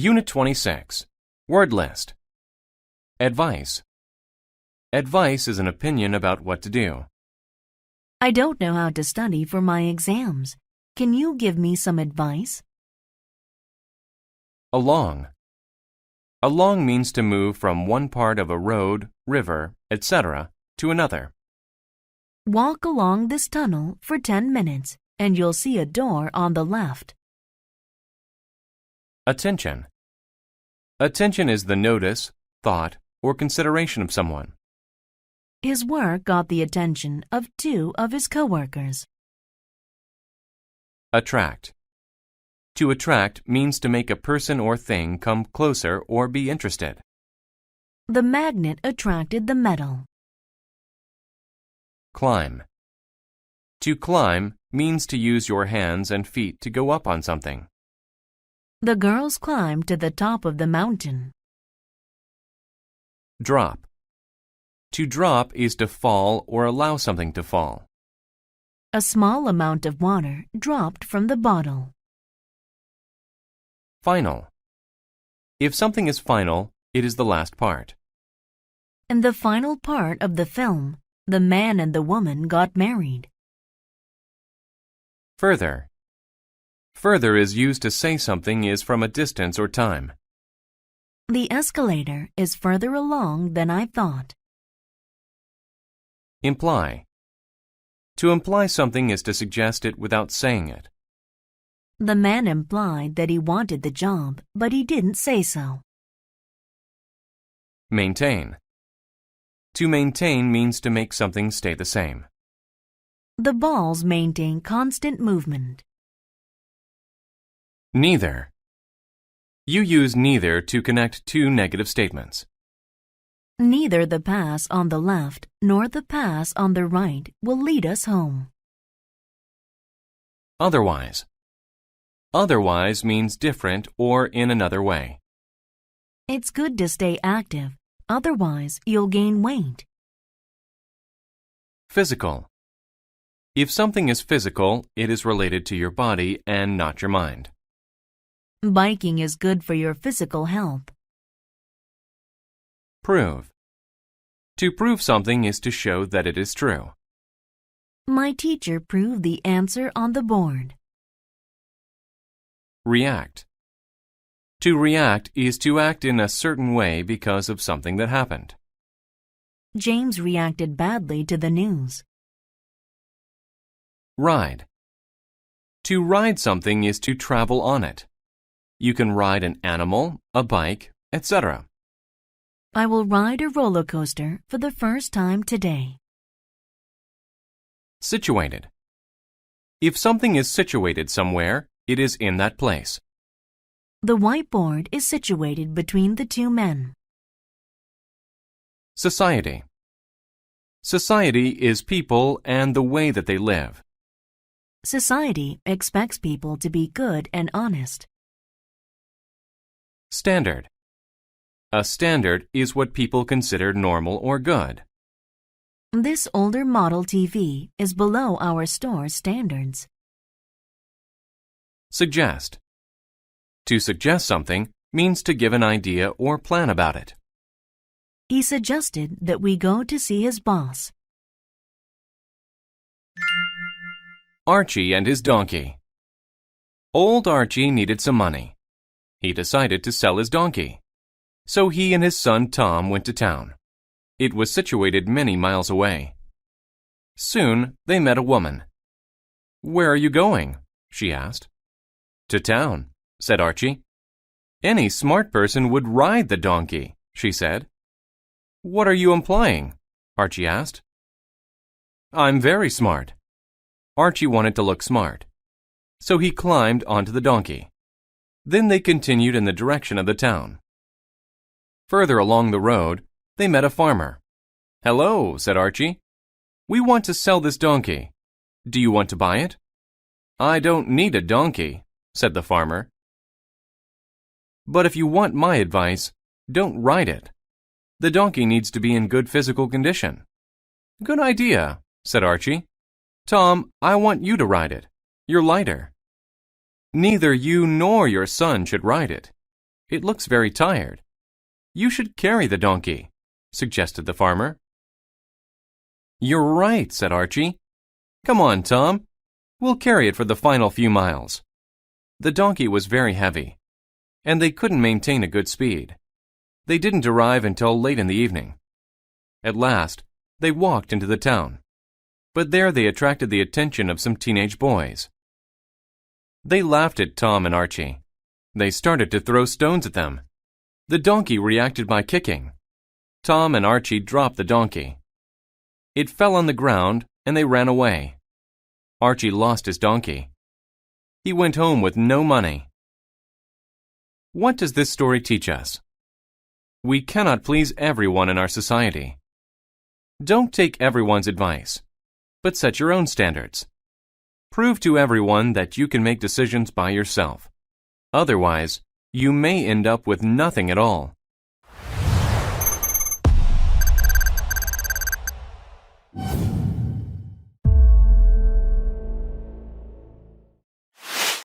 Unit 26. Word list. Advice. Advice is an opinion about what to do. I don't know how to study for my exams. Can you give me some advice? Along. Along means to move from one part of a road, river, etc. to another. Walk along this tunnel for 10 minutes and you'll see a door on the left. Attention. Attention is the notice, thought, or consideration of someone. His work got the attention of 2 of his coworkers. Attract. To attract means to make a person or thing come closer or be interested. The magnet attracted the metal. Climb. To climb means to use your hands and feet to go up on something. The girls climbed to the top of the mountain. Drop. To drop is to fall or allow something to fall. A small amount of water dropped from the bottle. Final. If something is final, it is the last part. In the final part of the film, the man and the woman got married. Further. Further is used to say something is from a distance or time. The escalator is further along than I thought. Imply. To imply something is to suggest it without saying it. The man implied that he wanted the job, but he didn't say so. Maintain. To maintain means to make something stay the same. The balls maintain constant movement. Neither. You use neither to connect 2 negative statements. Neither the pass on the left nor the pass on the right will lead us home. Otherwise. Otherwise means different or in another way. It's good to stay active, otherwise you'll gain weight. Physical. If something is physical, it is related to your body and not your mind. Biking is good for your physical health. Prove. To prove something is to show that it is true. My teacher proved the answer on the board. React. To react is to act in a certain way because of something that happened. James reacted badly to the news. Ride. To ride something is to travel on it. You can ride an animal, a bike, etc. I will ride a roller coaster for the first time today. Situated. If something is situated somewhere, it is in that place. The whiteboard is situated between the 2 men. Society. Society is people and the way that they live. Society expects people to be good and honest. Standard. A standard is what people consider normal or good. This older model TV is below our store's standards. Suggest. To suggest something means to give an idea or plan about it. He suggested that we go to see his boss. Archie and his donkey. Old Archie needed some money. He decided to sell his donkey. So he and his son Tom went to town. It was situated many miles away. Soon they met a woman. "Where are you going?" she asked. "To town," said Archie. "Any smart person would ride the donkey," she said. "What are you implying?" Archie asked. "I'm very smart." Archie wanted to look smart. So he climbed onto the donkey. Then they continued in the direction of the town. Further along the road, they met a farmer. "Hello," said Archie. "We want to sell this donkey. Do you want to buy it?" "I don't need a donkey," said the farmer. "But if you want my advice, don't ride it. The donkey needs to be in good physical condition." "Good idea," said Archie. "Tom, I want you to ride it. You're lighter." "Neither you nor your son should ride it. It looks very tired. You should carry the donkey, suggested the farmer. You're right, said Archie. Come on, Tom. We'll carry it for the final few miles. The donkey was very heavy, and they couldn't maintain a good speed. They didn't arrive until late in the evening. At last, they walked into the town, but there they attracted the attention of some teenage boys. They laughed at Tom and Archie. They started to throw stones at them. The donkey reacted by kicking. Tom and Archie dropped the donkey. It fell on the ground, and they ran away. Archie lost his donkey. He went home with no money. What does this story teach us? We cannot please everyone in our society. Don't take everyone's advice, but set your own standards. Prove to everyone that you can make decisions by yourself. Otherwise, you may end up with nothing at all.